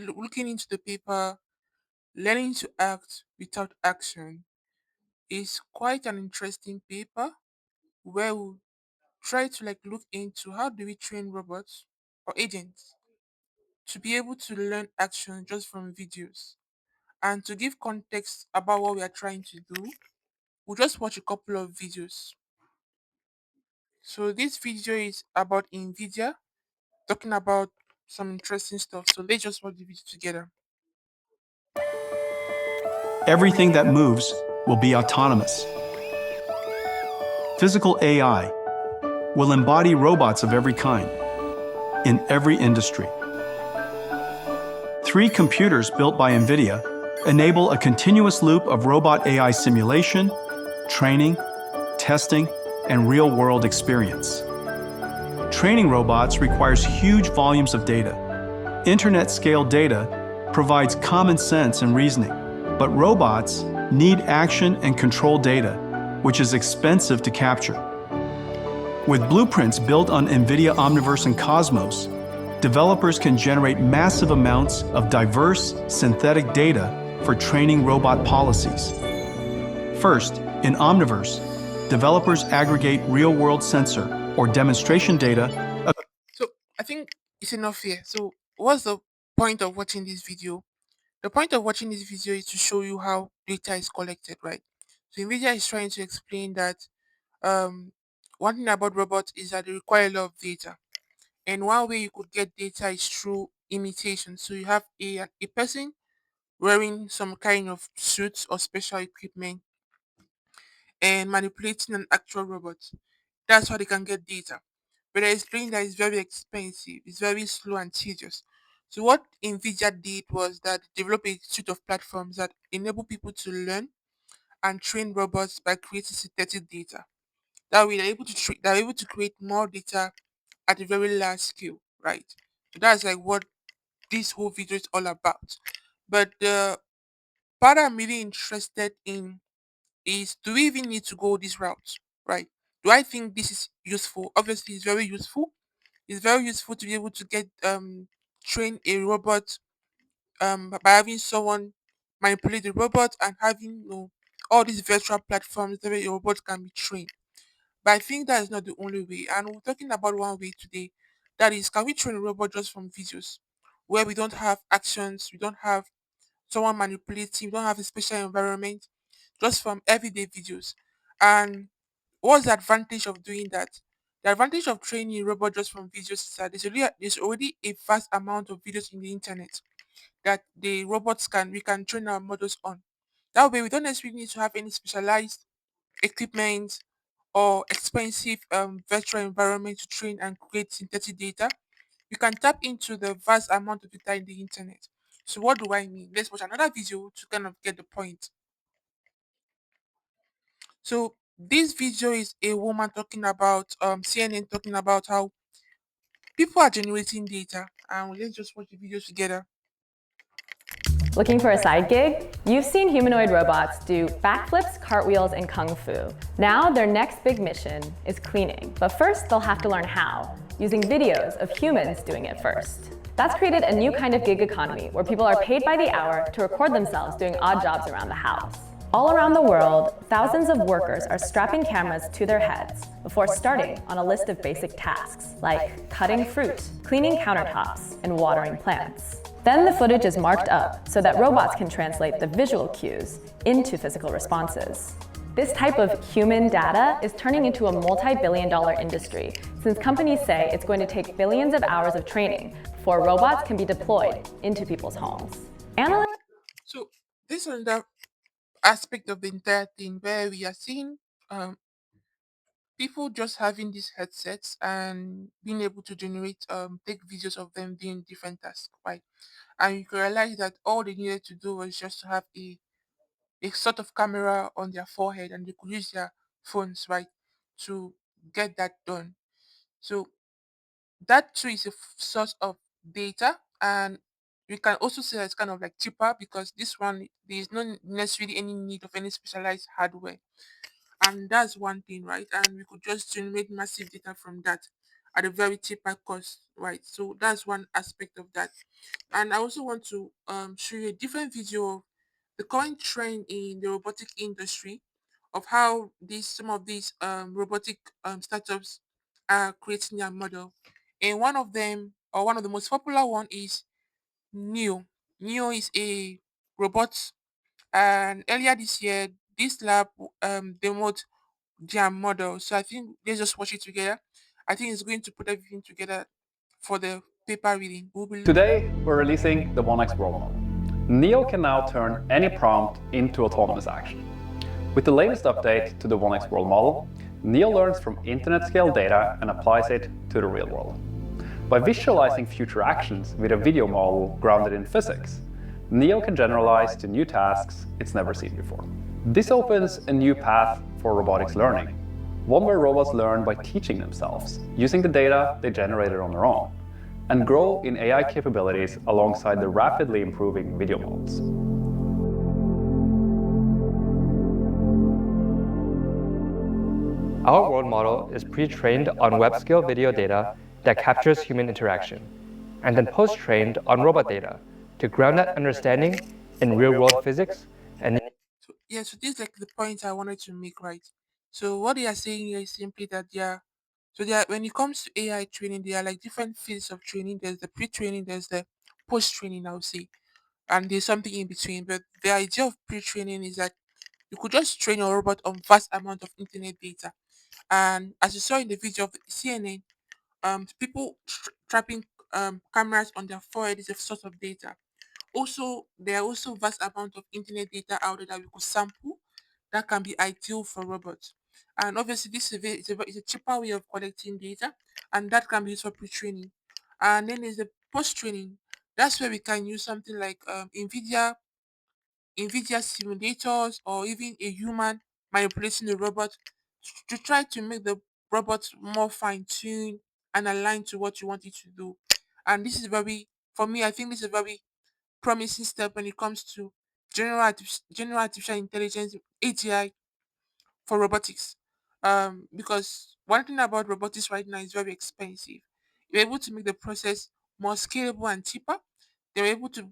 looking into the paper, learning to act without action is quite an interesting paper where we try to look into how do we train robots or agents to be able to learn action just from videos. And to give context about what we are trying to do, we'll just watch a couple of videos. So this video is about NVIDIA talking about some interesting stuff. So let's just watch the video together. Everything that moves will be autonomous. Physical AI will embody robots of every kind, in every industry. Three computers built by NVIDIA enable a continuous loop of robot AI simulation, training, testing, and real-world experience. Training robots requires huge volumes of data. Internet-scale data provides common sense and reasoning, but robots need action and control data, which is expensive to capture. With blueprints built on NVIDIA Omniverse and Cosmos, developers can generate massive amounts of diverse, synthetic data for training robot policies. First, in Omniverse, developers aggregate real-world sensor or demonstration data. So I think it's enough here. So what's the point of watching this video? The point of watching this video is to show you how data is collected, right? So NVIDIA is trying to explain that um, one thing about robots is that they require a lot of data. And one way you could get data is through imitation. So you have a person wearing some kind of suits or special equipment and manipulating an actual robot. That's how they can get data. But I explained that it's very expensive, it's very slow and tedious. So what NVIDIA did was that they developed a suite of platforms that enable people to learn and train robots by creating synthetic data. That way they're able to create more data at a very large scale, right? So that's like what this whole video is all about. But the part I'm really interested in is, do we even need to go this route, right? Do I think this is useful? Obviously, it's very useful. It's very useful to be able to get train a robot by having someone manipulate the robot and having all these virtual platforms where a robot can be trained. But I think that is not the only way. And we're talking about one way today. That is, can we train a robot just from videos where we don't have actions, we don't have someone manipulating, we don't have a special environment, just from everyday videos. And what's the advantage of doing that? The advantage of training a robot just from videos is that there's already a vast amount of videos in the internet that the robots can we can train our models on. That way we don't necessarily need to have any specialized equipment or expensive virtual environment to train and create synthetic data. You can tap into the vast amount of data in the internet. So what do I mean? Let's watch another video to kind of get the point. So this video is a woman talking about CNN talking about how people are generating data, and let's just watch the video together. Looking for a side gig? You've seen humanoid robots do backflips, cartwheels, and kung fu. Now their next big mission is cleaning. But first, they'll have to learn how, using videos of humans doing it first. That's created a new kind of gig economy where people are paid by the hour to record themselves doing odd jobs around the house. All around the world, thousands of workers are strapping cameras to their heads before starting on a list of basic tasks, like cutting fruit, cleaning countertops, and watering plants. Then the footage is marked up so that robots can translate the visual cues into physical responses. This type of human data is turning into a multi-billion-dollar industry, since companies say it's going to take billions of hours of training before robots can be deployed into people's homes. Analysts So this is another aspect of the entire thing where we are seeing um, people just having these headsets and being able to generate take videos of them doing different tasks, right? And you can realize that all they needed to do was just to have a sort of camera on their forehead, and they could use their phones, right, to get that done. So that too is a source of data, and we can also say that it's kind of like cheaper because this one there is not necessarily any need of any specialized hardware, and that's one thing, right? And we could just generate massive data from that. at a very cheaper cost, right? So that's one aspect of that. And I also want to show you a different video of the current trend in the robotic industry, of how these some of these robotic startups are creating their model. And one of them, or one of the most popular one, is Neo. Neo is a robot, and earlier this year, this lab demoed their model. So I think let's just watch it together. I think it's going to put everything together for the paper reading. We'll be Today, we're releasing the 1x World model. Neo can now turn any prompt into autonomous action. With the latest update to the 1x World model, Neo learns from internet-scale data and applies it to the real world. By visualizing future actions with a video model grounded in physics, Neo can generalize to new tasks it's never seen before. This opens a new path for robotics learning, one where robots learn by teaching themselves, using the data they generated on their own, and grow in AI capabilities alongside the rapidly improving video models. Our world model is pre-trained on web-scale video data that captures human interaction, and then post-trained on robot data to ground that understanding in real-world physics and so yeah, so this is like the point I wanted to make, right? So what they are saying here is simply that they are when it comes to AI training, there are like different fields of training. There's the pre-training, there's the post-training, I would say, and there's something in between. But the idea of pre-training is that you could just train your robot on vast amount of internet data. And as you saw in the video of CNN, people trapping cameras on their forehead is a source of data. Also, there are also vast amount of internet data out there that we could sample that can be ideal for robots. And obviously, this is it's a cheaper way of collecting data, and that can be used for pre-training. And then there's the post-training. That's where we can use something like NVIDIA simulators, or even a human manipulating the robot to try to make the robot more fine-tuned and aligned to what you want it to do. And this is very, for me, I think this is a very promising step when it comes to general artificial intelligence (AGI) for robotics. Because one thing about robotics right now is very expensive. You're able to make the process more scalable and cheaper. They're able to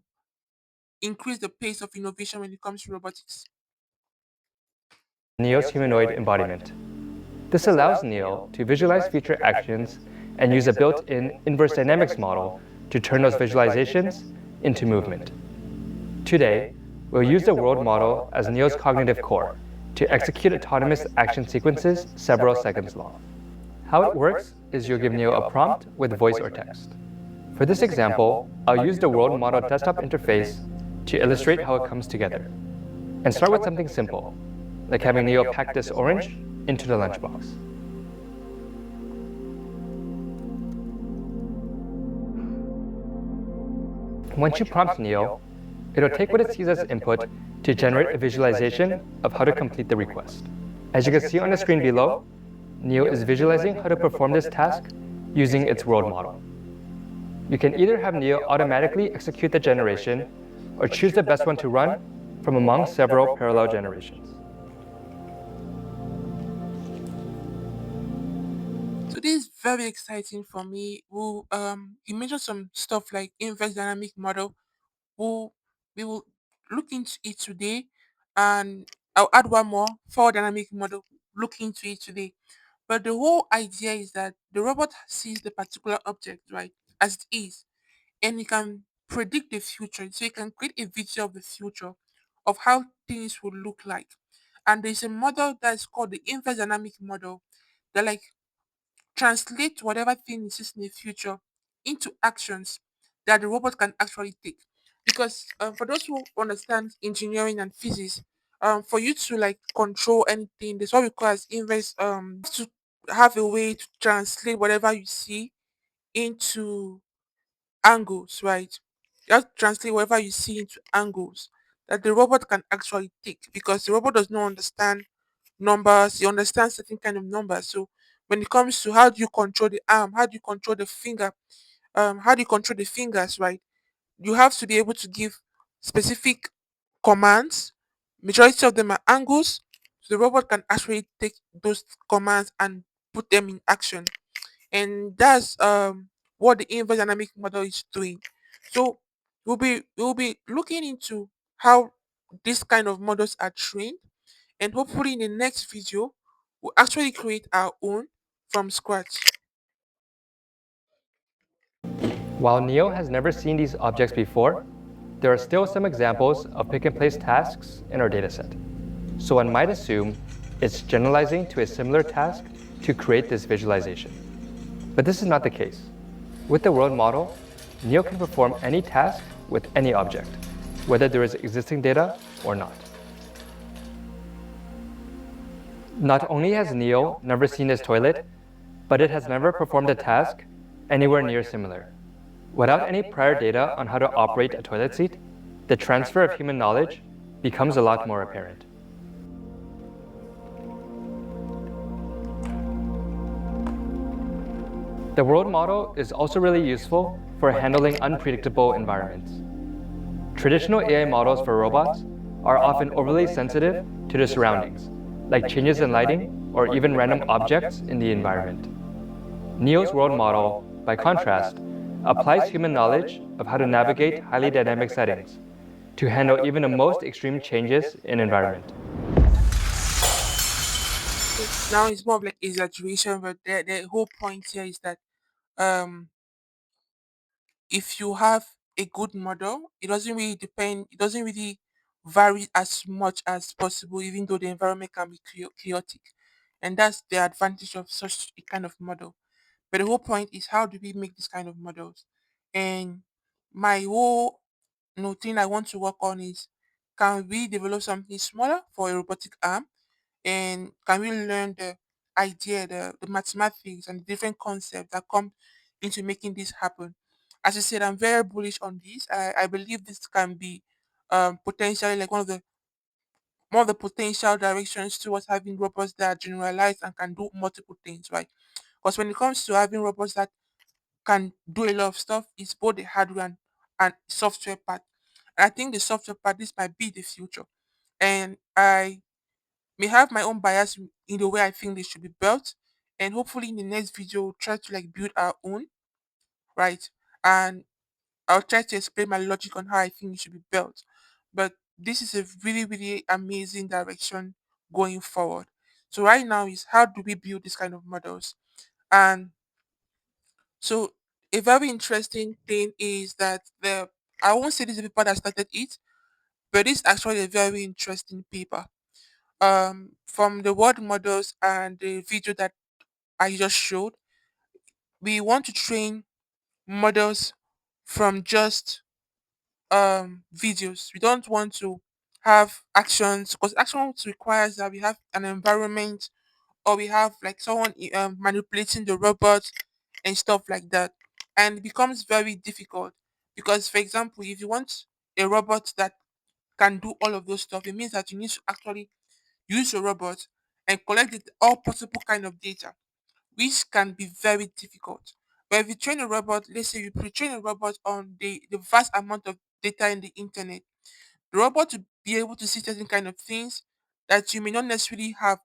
increase the pace of innovation when it comes to robotics. Neo's humanoid embodiment. This allows Neo to visualize future actions and use a built-in inverse dynamics model to turn those visualizations into movement. Today, we'll use the world model as Neo's cognitive core to execute autonomous action sequences several seconds long. How it works is you'll give Neo a prompt with voice or text. For this example, I'll use the world model desktop interface to illustrate how it comes together. And start with something simple, like having Neo pack this orange into the lunchbox. Once you prompt Neo, it'll take what it sees as input to generate a visualization of how to complete the request. As you can see on the screen below, Neo is visualizing how to perform this task using its world model. You can either have Neo automatically execute the generation or choose the best one to run from among several parallel generations. So this is very exciting for me. You mentioned some stuff like inverse dynamic model. We'll, we will look into it today, and I'll add one more for dynamic model. Look into it today. But the whole idea is that the robot sees the particular object, right, as it is, and it can predict the future. So it can create a vision of the future of how things will look like. And there's a model that's called the inverse dynamic model that like translate whatever thing is just in the future into actions that the robot can actually take. Because for those who understand engineering and physics, for you to like control anything, there's what we call as inverse. To have a way to translate whatever you see into angles, right? You have to translate whatever you see into angles that the robot can actually take, because the robot does not understand numbers. You understand certain kind of numbers. So when it comes to how do you control the arm, how do you control the finger, how do you control the fingers, right? You have to be able to give specific commands. Majority of them are angles. So the robot can actually take those commands and put them in action. and that's what the inverse dynamic model is doing. So we'll be looking into how this kind of models are trained, and hopefully in the next video we'll actually create our own from scratch. While Neo has never seen these objects before, there are still some examples of pick-and-place tasks in our dataset. So one might assume it's generalizing to a similar task to create this visualization. But this is not the case. With the world model, Neo can perform any task with any object, whether there is existing data or not. Not only has Neo never seen this toilet, but it has never performed a task anywhere near similar. Without any prior data on how to operate a toilet seat, the transfer of human knowledge becomes a lot more apparent. The world model is also really useful for handling unpredictable environments. Traditional AI models for robots are often overly sensitive to their surroundings, like changes in lighting or even random objects in the environment. Neo's world model, by contrast, applies human knowledge of how to navigate highly dynamic settings to handle even the most extreme changes in environment. Now it's more of like exaggeration, but the whole point here is that um if you have a good model, it doesn't really vary as much as possible, even though the environment can be chaotic. And that's the advantage of such a kind of model. But the whole point is, how do we make this kind of models? And my whole thing I want to work on is, can we develop something smaller for a robotic arm, and can we learn the idea, the mathematics and the different concepts that come into making this happen. As I said, I'm very bullish on this. I believe this can be potentially like one of the potential directions towards having robots that are generalized and can do multiple things, right? Because when it comes to having robots that can do a lot of stuff, it's both the hardware and software part. And I think the software part, this might be the future. And I may have my own bias in the way I think they should be built. And hopefully in the next video, we'll try to like build our own, right? And I'll try to explain my logic on how I think it should be built. But this is a really, really amazing direction going forward. So right now is, how do we build this kind of models? And so a very interesting thing is that I won't say this is the paper that started it, but it's actually a very interesting paper. From the word models and the video that I just showed, we want to train models from just videos. We don't want to have actions, because actions requires that we have an environment, or we have like someone manipulating the robot and stuff like that. And it becomes very difficult because, for example, if you want a robot that can do all of those stuff, it means that you need to actually use your robot and collect all possible kind of data, which can be very difficult. But if you train a robot, let's say you pre-train a robot on the vast amount of data in the internet, the robot to be able to see certain kind of things that you may not necessarily have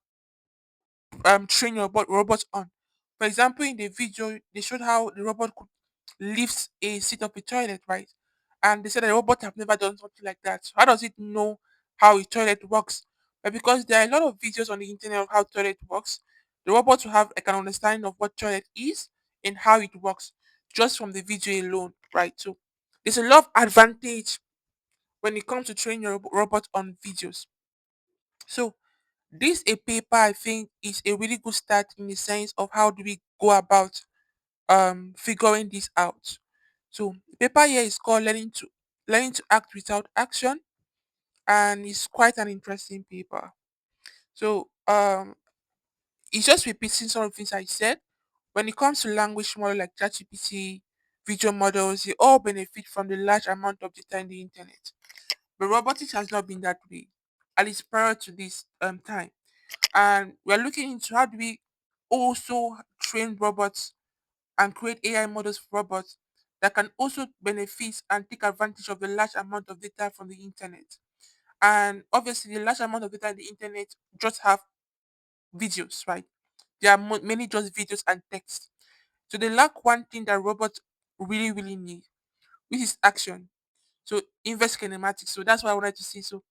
train your robot on. For example, in the video, they showed how the robot could lift a seat of a toilet, right? And they said that the robot have never done something like that. So how does it know how a toilet works? But because there are a lot of videos on the internet of how toilet works, the robot will have like an understanding of what toilet is and how it works just from the video alone, right? So there's a lot of advantage when it comes to training your robot on videos. So this a paper I think is a really good start in the sense of how do we go about figuring this out. So the paper here is called Learning to Act Without Action, and it's quite an interesting paper. So it's just repeating some of the things I said. When it comes to language model like ChatGPT, video models, they all benefit from the large amount of data in the internet. But robotics has not been that way, at least prior to this time. And we're looking into how do we also train robots and create AI models for robots that can also benefit and take advantage of the large amount of data from the internet. And obviously, the large amount of data in the internet just have videos, right? There are many just videos and text. So they lack one thing that robots really, really need, which is action. So inverse kinematics. So that's what I wanted to say. So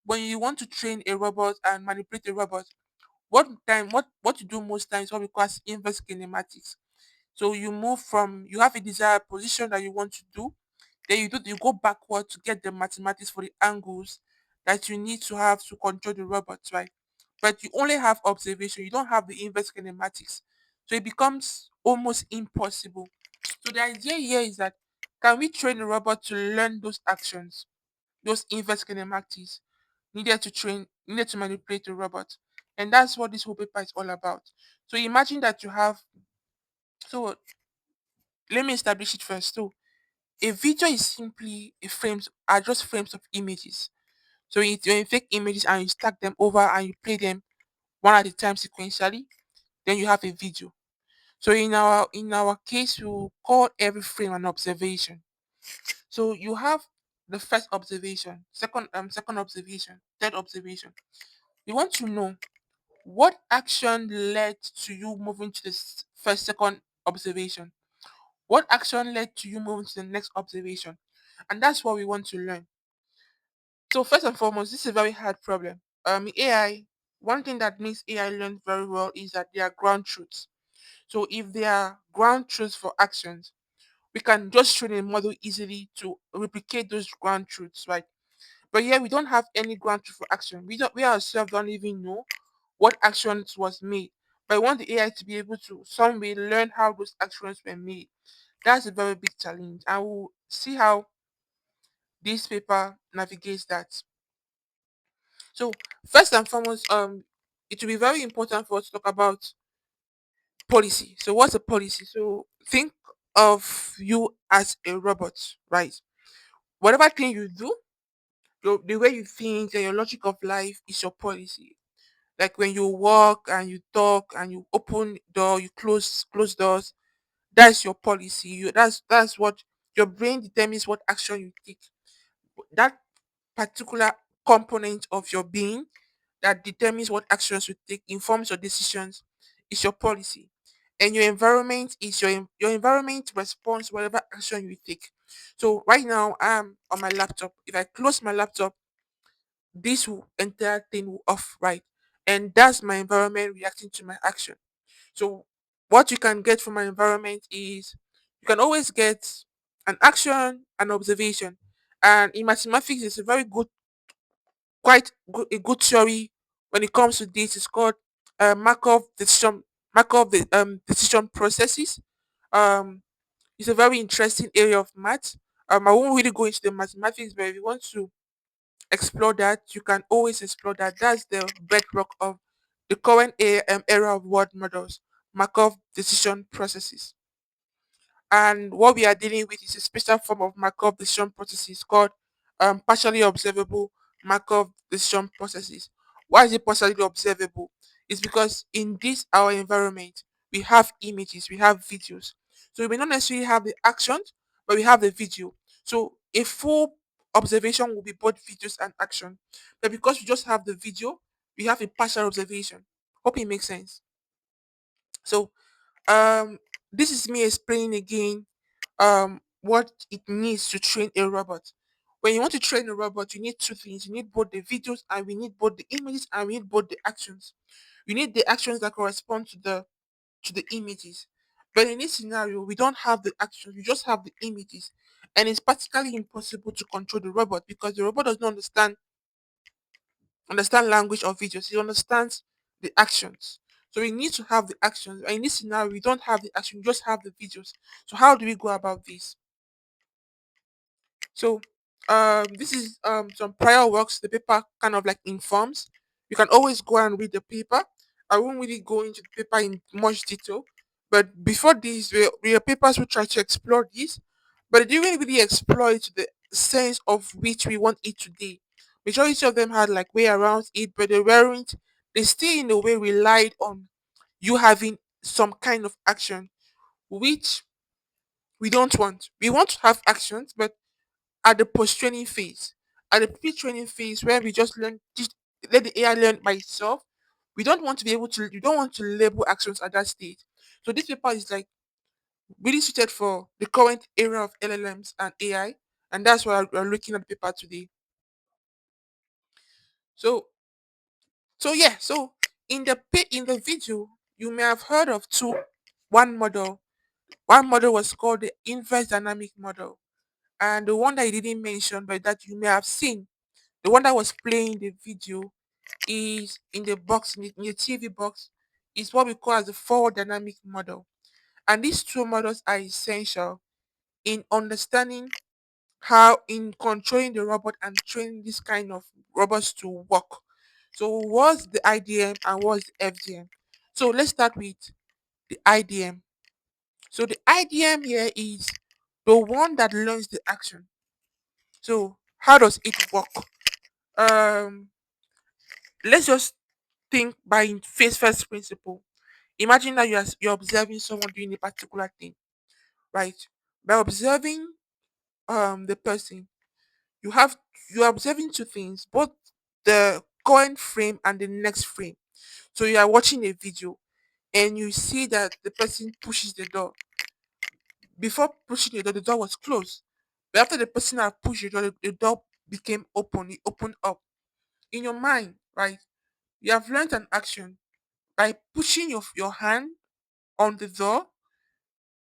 when you want to train a robot and manipulate a robot, what you do most times what we call as inverse kinematics. So you move from you have a desired position that you want to do, then you go backward to get the mathematics for the angles that you need to have to control the robots, right? But you only have observation, you don't have the inverse kinematics. So it becomes almost impossible. So the idea here is that can we train the robot to learn those actions, those inverse kinematics needed to manipulate the robot? And that's what this whole paper is all about. So imagine that you have so let me establish it first. So a video is simply a frames are just frames of images. So when you take images and you stack them over and you play them one at a time sequentially, then you have a video. So in our case, we call every frame an observation. So you have the first observation, second observation, third observation. You want to know what action led to you moving to the first, second observation. What action led to you moving to the next observation? And that's what we want to learn. So first and foremost, this is a very hard problem. AI, one thing that makes AI learn very well is that they are ground truths. So if they are ground truths for actions, we can just train a model easily to replicate those ground truths, right? But here we don't have any ground truth for action. We ourselves don't even know what actions was made. But I want the AI to be able to some way learn how those actions were made. That's a very big challenge. And we'll see how this paper navigates that. So first and foremost, it will be very important for us to talk about policy. So what's a policy? So think of you as a robot, right? Whatever thing you do, the way you think and your logic of life is your policy. Like when you walk and you talk and you open door, you close doors, that's your policy. That's what your brain determines what action you take. That particular component of your being that determines what actions you take, informs your decisions, is your policy. And your environment is your environment responds to whatever action you take. So right now I'm on my laptop. If I close my laptop, entire thing will off, right? And that's my environment reacting to my action. So what you can get from my environment is you can always get an action, an observation. And in mathematics, it's a very a good theory when it comes to this. It's called Markov decision processes. Um, it's a very interesting area of math. I won't really go into the mathematics, but if you want to explore that, you can always explore that. That's the bedrock of the current era of word models, Markov decision processes. And what we are dealing with is a special form of Markov decision processes called partially observable Markov decision processes. Why is it partially observable? It's because in this our environment we have images, we have videos. So we may not necessarily have the actions, but we have the video. So a full observation will be both videos and action. But because we just have the video, we have a partial observation. Hope it makes sense. So um this is me explaining again what it needs to train a robot. When you want to train a robot, you need two things. You need both the videos and we need both the images and we need both the actions. You need the actions that correspond to the images. But in this scenario, we don't have the actions, we just have the images. And it's practically impossible to control the robot because the robot does not understand language or videos. It understands the actions. So we need to have the actions. And in this scenario, we don't have the action, we just have the videos. So how do we go about this? So this is some prior works the paper kind of like informs. You can always go and read the paper. I won't really go into the paper in much detail, but before this, there are papers will try to explore this, but they didn't really explore it to the sense of which we want it today. Majority of them had like way around it, but they weren't. They still in a way relied on you having some kind of action, which we don't want. We want to have actions, but at the post training phase, at the pre training phase where we just let the AI learn by itself. We don't want to be able to. You don't want to label actions at that stage. So this paper is like really suited for the current era of LLMs and AI, and that's why we're looking at the paper today. So so in the video you may have heard of two one model. One model was called the inverse dynamic model, and the one that I didn't mention but that you may have seen, the one that was playing in the video, is in the box in the TV box, is what we call as the forward dynamic model. And these two models are essential in understanding how in controlling the robot and training this kind of robots to work. So what's the IDM and what's the FDM? So let's start with the IDM. So the IDM here is the one that learns the action. So how does it work? Um, let's just think by face first principle. Imagine that you're observing someone doing a particular thing, right? By observing the person, you have you're observing two things, both the current frame and the next frame. So you are watching a video and you see that the person pushes the door. Before pushing the door was closed. But after the person had pushed the door became open. It opened up. In your mind, right? You have learned an action by pushing your hand on the door.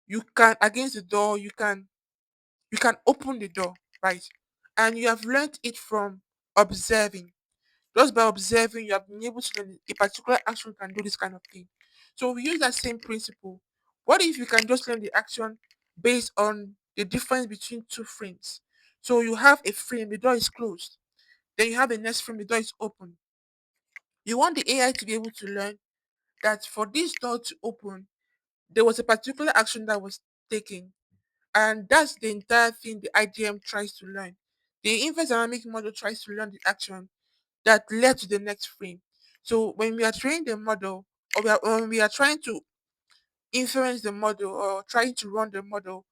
You can against the door. You can open the door, right? And you have learned it from observing. Just by observing, you have been able to learn a particular action can do this kind of thing. So we use that same principle. What if you can just learn the action based on the difference between two frames? So you have a frame, the door is closed. Then you have the next frame, the door is open. You want the AI to be able to learn that for this door to open, there was a particular action that was taken. And that's the entire thing the IGM tries to learn. The inverse dynamic model tries to learn the action that led to the next frame. So when we are training the model, or when we are trying to influence the model or trying to run the model,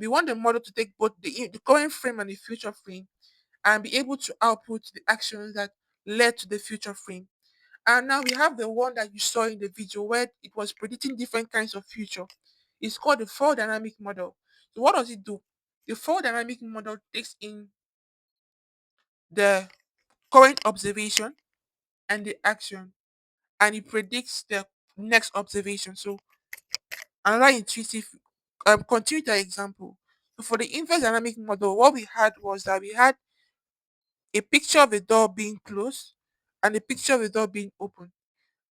we want the model to take both the current frame and the future frame and be able to output the actions that led to the future frame. And now we have the one that you saw in the video where it was predicting different kinds of future. It's called the forward dynamic model. So what does it do? The forward dynamic model takes in the current observation and the action, and it predicts the next observation. So another intuitive, continue the example. So for the inverse dynamic model, what we had was that we had a picture of the door being closed and a picture of the door being open.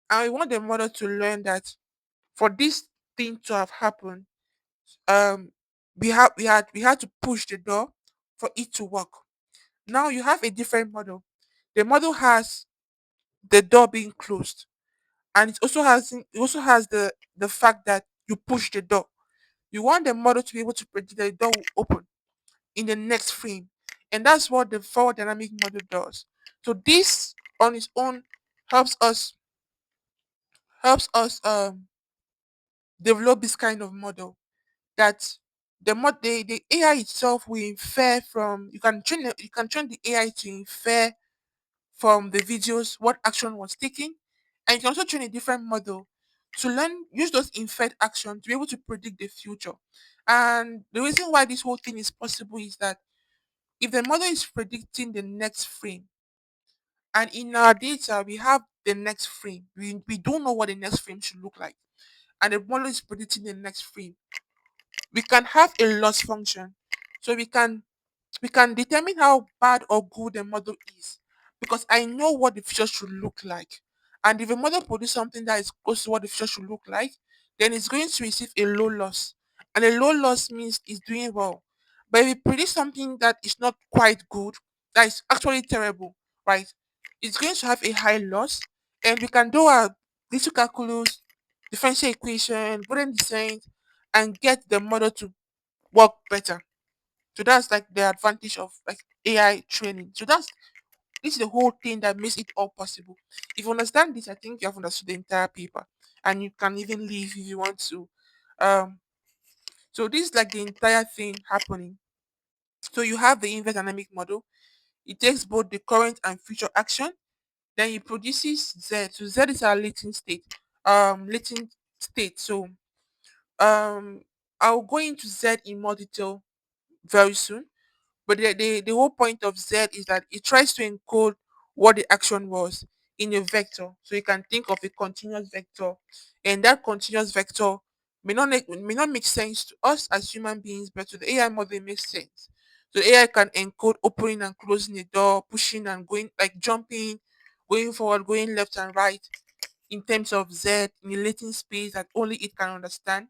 And we want the model to learn that for this thing to have happened, um, we had to push the door for it to work. Now you have a different model. The model has the door being closed, and it also has the fact that you push the door. You want the model to be able to predict that the door will open in the next frame. And that's what the forward dynamic model does. So this on its own helps us helps us develop this kind of model that the AI itself will infer from you can train the AI to infer from the videos what action was taken, and you can also train a different model to learn use those inferred actions to be able to predict the future. And the reason why this whole thing is possible is that if the model is predicting the next frame, and in our data we have the next frame, we don't know what the next frame should look like, and the model is predicting the next frame, we can have a loss function. So we can determine how bad or good a model is because I know what the future should look like. And if a model produces something that is close to what the future should look like, then it's going to receive a low loss. And a low loss means it's doing well. But if we predict something that is not quite good, that is actually terrible, right? It's going to have a high loss. And we can do our little calculus, differential equation, Boolean descent, and get the model to work better. So that's like the advantage of like AI training. So that's this is the whole thing that makes it all possible. If you understand this, I think you have understood the entire paper, and you can even leave if you want to. Um, so this is like the entire thing happening. So you have the inverse dynamic model. It takes both the current and future action. Then it produces Z. So Z is our latent state. Latent. state. So um I'll go into Z in more detail very soon. But the whole point of Z is that it tries to encode what the action was in a vector. So you can think of a continuous vector, and that continuous vector may not make sense to us as human beings, but to the AI model it makes sense. So the AI can encode opening and closing a door, pushing and going, like jumping, going forward, going left and right in terms of Z in a latent space that only it can understand.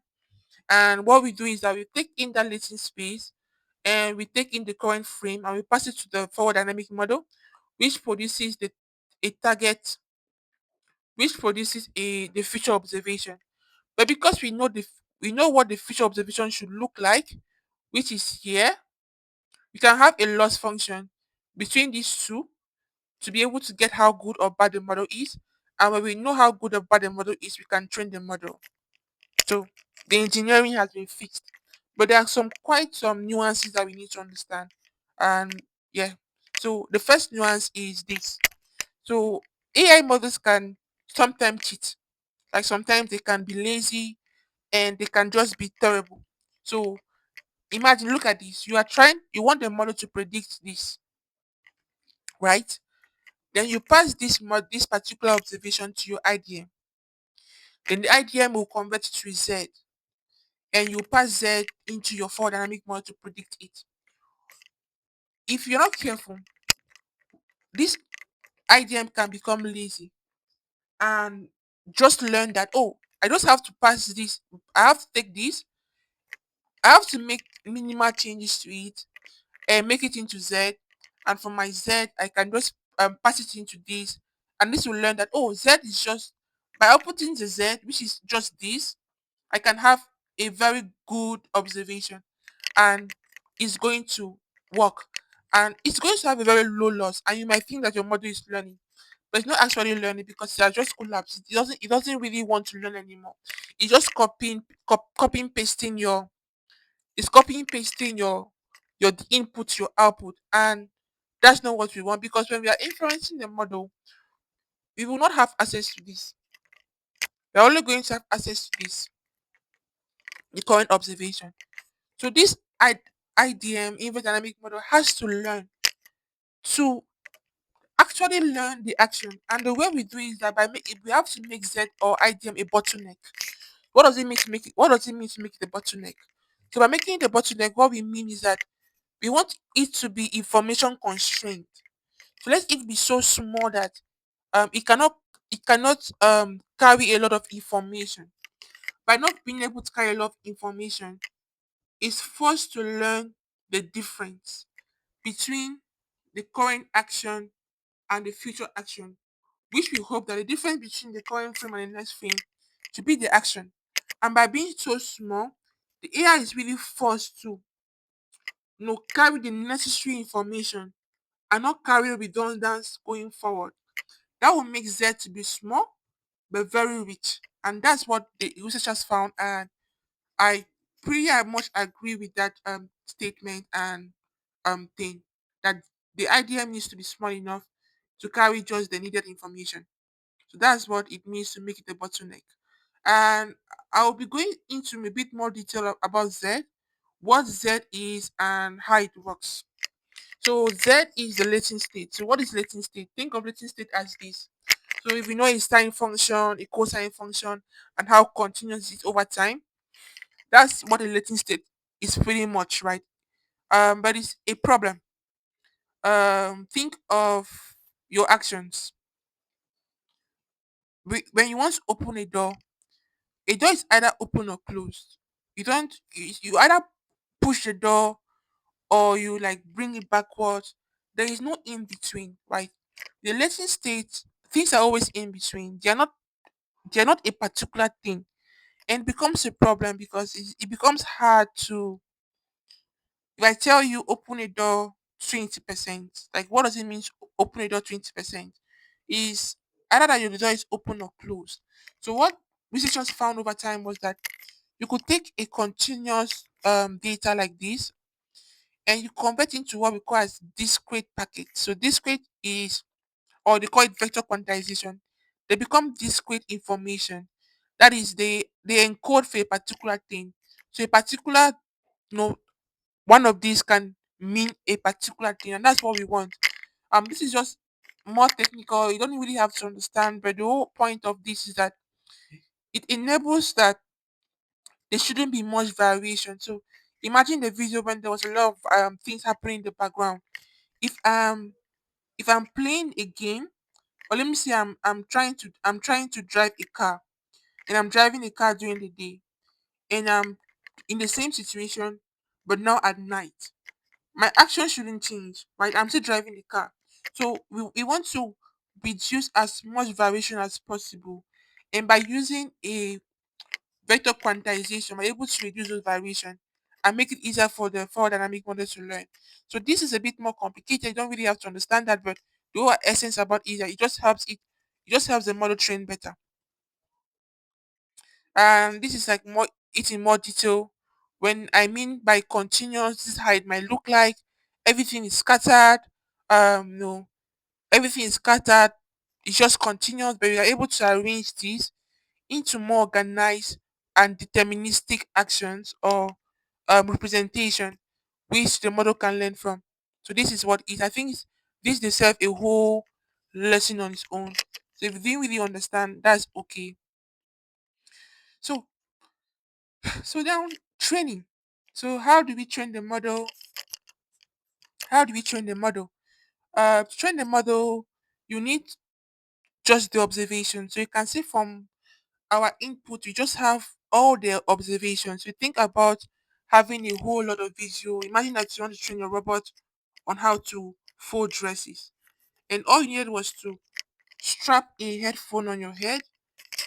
And what we do is that we take in that latent space and we take in the current frame and we pass it to the forward dynamic model, which produces a target, which produces the future observation. But because we know what the future observation should look like, which is here, we can have a loss function between these two to be able to get how good or bad the model is. And when we know how good or bad the model is, we can train the model. So the engineering has been fixed, but there are some nuances that we need to understand. And yeah, so the first nuance is this. So AI models can sometimes cheat. Like sometimes they can be lazy and they can just be terrible. So imagine, look at this. You want the model to predict this, right? Then you pass this particular observation to your IDM. Then the IDM will convert it to Z, and you pass Z into your forward dynamic model to predict it. If you're not careful, this IDM can become lazy and just learn that, oh, I just have to pass this, I have to take this, I have to make minimal changes to it and make it into Z. And from my Z, I can just pass it into this. And this will learn that, oh, Z is just, by outputting the Z, which is just this, I can have a very good observation and it's going to work. And it's going to have a very low loss. And you might think that your model is learning, but it's not actually learning because it has just collapsed. It doesn't really want to learn anymore. It's just copying pasting your the input, your output. And that's not what we want, because when we are influencing the model, we will not have access to this. We're only going to have access to this, the current observation. So this IDM, inverse dynamic model, has to learn to actually learn the action. And the way we do is that we have to make Z or IDM a bottleneck. What does it mean to make it? What does it mean to make it a bottleneck? So by making it a bottleneck, what we mean is that we want it to be information constrained. So let it be so small that it cannot carry a lot of information. By not being able to carry a lot of information, it's forced to learn the difference between the current action and the future action, which we hope that the difference between the current frame and the next frame to be the action. And by being so small, the AI is really forced to carry the necessary information and not carry redundance going forward. That will make Z to be small but very rich. And that's what the researchers found. And I pretty much agree with that statement and thing, that the IDM needs to be small enough to carry just the needed information. So that's what it means to make it a bottleneck. And I'll be going into a bit more detail about Z, what Z is, and how it works. So Z is the latent state. So what is latent state? Think of latent state as this. So if we know a sine function, a cosine function, and how continuous it is over time, that's what a latent state is pretty much, right? But it's a problem. Think of your actions. When you want to open a door is either open or closed. You don't you either push the door or you like bring it backwards. There is no in between, right? The latent state, things are always in between. They are not a particular thing, and it becomes a problem because it becomes hard to. If I tell you open a door 20%, like what does it mean to open a door 20%? Is either that your door is open or closed. So what researchers found over time was that you could take a continuous data like this and you convert into what we call as discrete packets. So discrete is, or they call it vector quantization. They become discrete information. That is, they encode for a particular thing. So a particular, one of these can mean a particular thing, and that's what we want. This is just more technical. You don't really have to understand, but the whole point of this is that it enables that there shouldn't be much variation. So imagine the video when there was a lot of things happening in the background. If if I'm playing a game, or let me say I'm trying to drive a car, and I'm driving a car during the day, and I'm in the same situation, but now at night. My action shouldn't change, right? I'm still driving the car. So we want to reduce as much variation as possible. And by using a vector quantization, we're able to reduce those variation and make it easier for the forward dynamic model to learn. So this is a bit more complicated. You don't really have to understand that, but the whole essence about it, is that it just helps the model train better. And this is like more it in more detail. When I mean by continuous, this is how it might look like. Everything is scattered. No, everything is scattered. It's just continuous, but we are able to arrange this into more organized and deterministic actions or representation, which the model can learn from. So this is what it. I think this deserves a whole lesson on its own. So if you didn't really understand, that's okay. So so now training. So how do we train the model? How do we train the model? To train the model, you need just the observation. So you can see from our input, we just have all the observations. We think about having a whole lot of video. Imagine that you want to train your robot on how to fold dresses, and all you needed was to strap a headphone on your head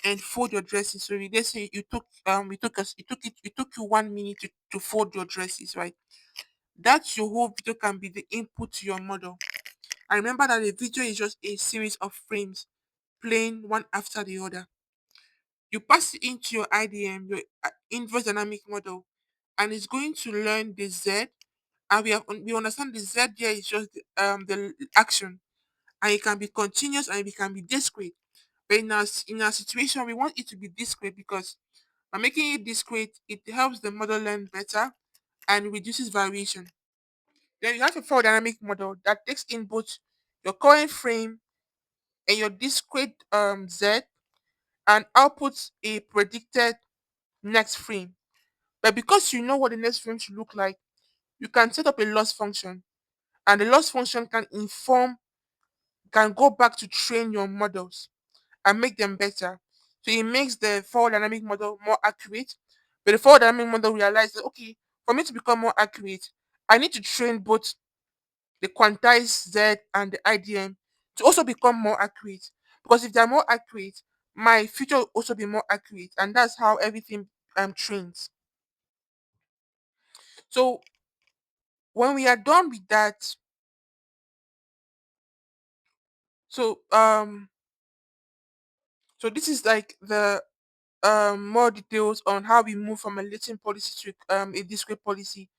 and fold your dresses. So we let's say it took you 1 minute to fold your dresses, right? That's your whole video can be the input to your model. And remember that a video is just a series of frames playing one after the other. You pass it into your IDM, your inverse dynamic model, and it's going to learn the Z. And we understand the Z there is just the action, and it can be continuous and it can be discrete. But in our situation, we want it to be discrete because by making it discrete, it helps the model learn better and reduces variation. Then you have a forward dynamic model that takes in both your current frame and your discrete Z and outputs a predicted next frame. But because you know what the next frame should look like, you can set up a loss function, and the loss function can go back to train your models and make them better. So it makes the forward dynamic model more accurate. But the forward dynamic model realizes, okay, for me to become more accurate, I need to train both the quantized Z and the IDM to also become more accurate. Because if they're more accurate, my future will also be more accurate. And that's how everything trains. So when we are done with that, so this is like the more details on how we move from a latent policy to a discrete policy.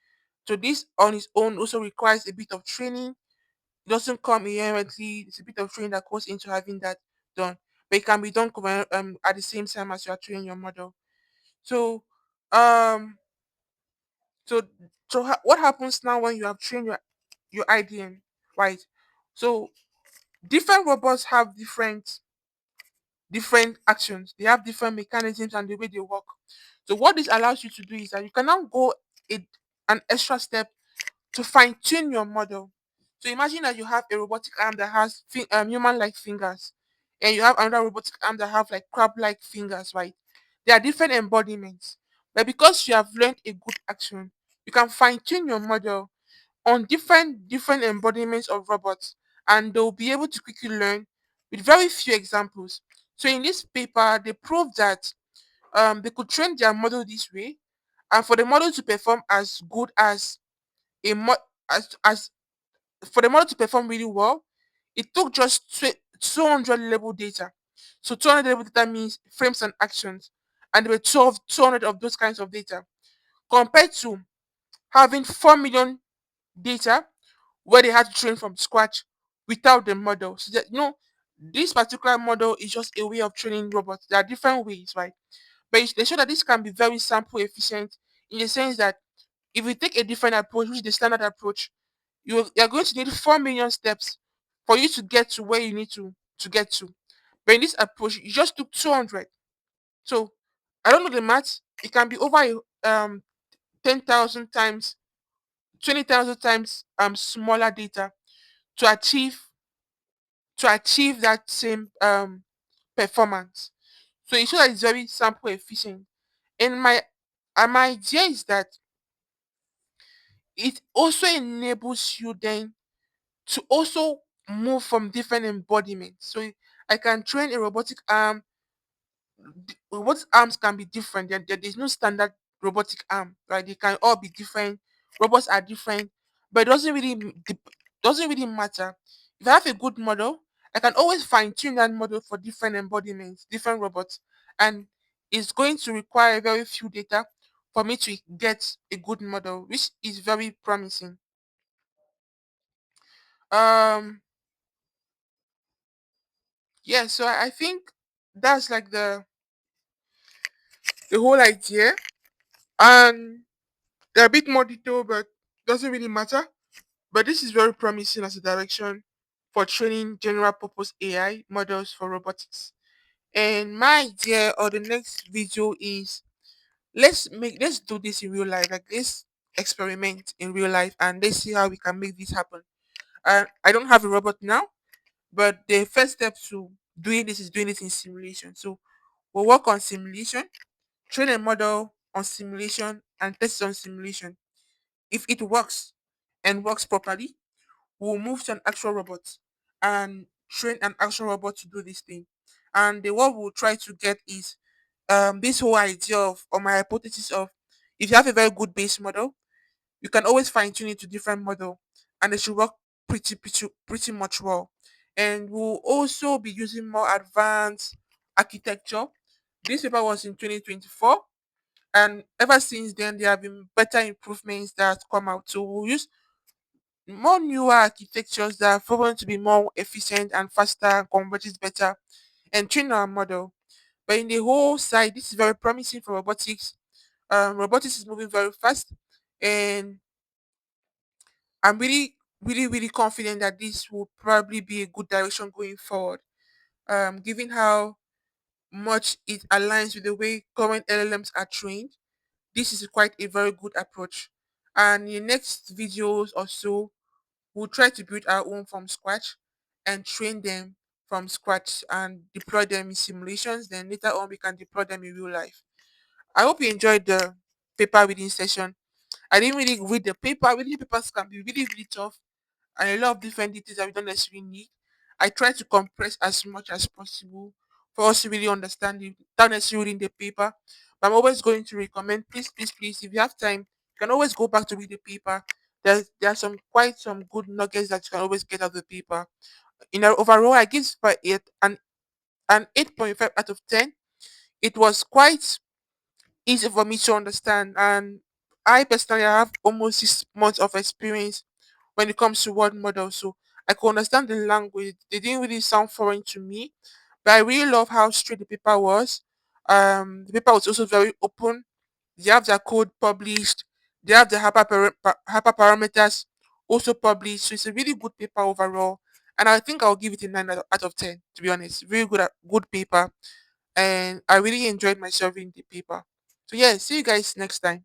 So this on its own also requires a bit of training. It doesn't come inherently. It's a bit of training that goes into having that done. But it can be done at the same time as you are training your model. So um so what happens now when you have trained your IDM, right? So different robots have different actions. They have different mechanisms and the way they work. So what this allows you to do is that you can now go a, an extra step to fine tune your model. So imagine that you have a robotic arm that has human-like fingers, and you have another robotic arm that have like crab-like fingers, right? They are different embodiments, but because you have learned a good action, you can fine tune your model on different embodiments of robots, and they'll be able to quickly learn with very few examples. So in this paper, they proved that they could train their model this way, and for the model to perform as good as a mo- as for the model to perform really well, it took just 200 label data. So 200 label data means frames and actions, and there were 200 of those kinds of data compared to having 4 million data where they had to train from scratch without the model. So that, This particular model is just a way of training robots. There are different ways, right? But they show that this can be very sample efficient in the sense that if you take a different approach, which is the standard approach, you're going to need 4 million steps for you to get to where you need to get to. But in this approach, you just took 200. So I don't know the maths. It can be over 10,000 times, 20,000 times smaller data to achieve that same performance. So it shows that it's very sample efficient. And my idea is that it also enables you then to also move from different embodiments. So I can train a robotic arm. Robotic arms can be different. There's no standard robotic arm, right? They can all be different. Robots are different, but it doesn't really matter. If I have a good model, I can always fine tune that model for different embodiments, different robots, and it's going to require very few data for me to get a good model, which is very promising. Um, yeah, so I think that's like the whole idea, and they're a bit more detailed, but doesn't really matter. But this is very promising as a direction for training general purpose AI models for robotics. And my idea or the next video is let's do this in real life. Like let's experiment in real life and let's see how we can make this happen. I don't have a robot now, but the first step to doing this is doing it in simulation. So we'll work on simulation, train a model on simulation, and test it on simulation. If it works and works properly, we'll move to an actual robot and train an actual robot to do this thing. And what we'll try to get is this whole idea of, or my hypothesis of, if you have a very good base model, you can always fine tune it to different model, and they should work pretty much well. And we'll also be using more advanced architecture. This paper was in 2024, and ever since then there have been better improvements that come out. So we'll use more newer architectures that are proven to be more efficient and faster and converges better and train our model. But in the whole side, this is very promising for robotics. Robotics is moving very fast, and I'm really confident that this will probably be a good direction going forward. Given how much it aligns with the way current LLMs are trained, this is quite a very good approach. And in the next videos or so, we'll try to build our own from scratch and train them from scratch and deploy them in simulations. Then later on, we can deploy them in real life. I hope you enjoyed the paper reading session. I didn't really read the paper. Reading papers can be really tough, and a lot of different details that we don't necessarily need. I try to compress as much as possible for us to really understand it, not necessarily reading the paper. But I'm always going to recommend, please, if you have time, you can always go back to read the paper. There are some good nuggets that you can always get out of the paper. Overall, I give it an 8.5 out of 10. It was quite easy for me to understand, and I personally have almost 6 months of experience when it comes to word models. So I could understand the language. They didn't really sound foreign to me, but I really love how straight the paper was. The paper was also very open. They have their code published. They have the hyperparameters also published. So it's a really good paper overall. And I think I'll give it a 9 out of 10, to be honest. Very good paper. And I really enjoyed myself in the paper. So yeah, see you guys next time.